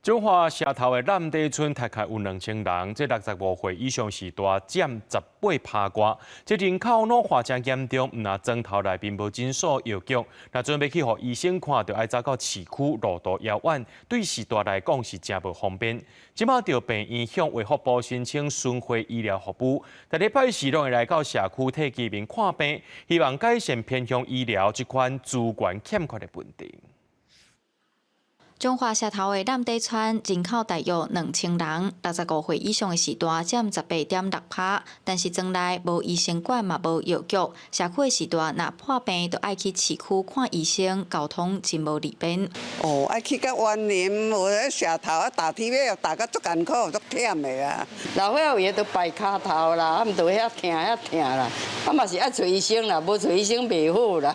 中华社头的南地村大概有2000人，这65岁以上时代占18%趴瓜。这人口老化真严重，唔那庄头内并无诊所药局，那准备去互医生看，就要走到市区，路途遥远，对时代来讲是真无方便。即马着病院向卫福部申请巡回医疗服务，但礼拜四拢会来到社区替居民看病，希望改善偏乡医疗这款资源欠缺的问题。 中华社头的南地村人口大约2000人，65岁以上的时代占18.6%，但是庄内无医生馆嘛无药局，社区的时代若破病，就爱去市区看医生，交通真无利便。哦，爱去到湾林，我喺社头啊，打铁要打到足艰苦，足忝的啊。老伙有的都摆骹头啦，啊，毋着遐疼啦，啊嘛是爱找医生啦，无找医生袂好啦。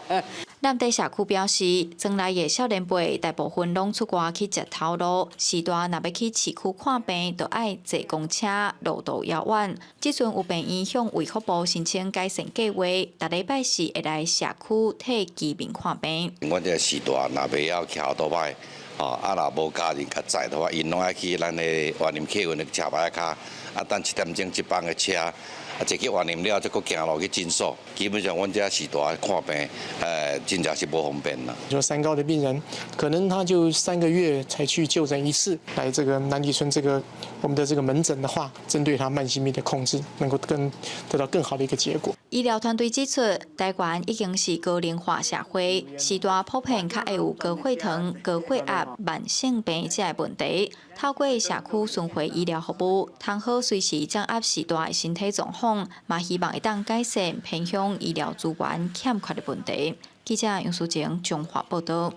南地社区表示，庄内的少年辈大部分拢出外去食头路，时代若要去市区看病，就爱坐公车，路途遥远。即阵有病院向卫福部申请改善计划，逐礼拜四会来社区替居民看病。阮这时代若袂晓徛倒摆，啊若无家人较载的话，因拢爱去咱的万林客运的车牌卡，啊等1点钟一班的车。 坐去万宁了，再搁行路去诊所。基本上，阮这时代看病，真正是无方便啦。就三高的病人，可能他就3个月才去就诊一次。来这个南地村我们的这个门诊的话，针对他慢性病的控制，能够得到更好的一个结果。医疗团队指出，台湾已经是高龄化社会，时代普遍较会有高血糖、高血压、慢性病这类问题。透过社区巡回医疗服务，通好随时掌握时代的身体状况，嘛希望会当改善偏乡医疗资源欠缺的问题。记者杨淑晴综合报道。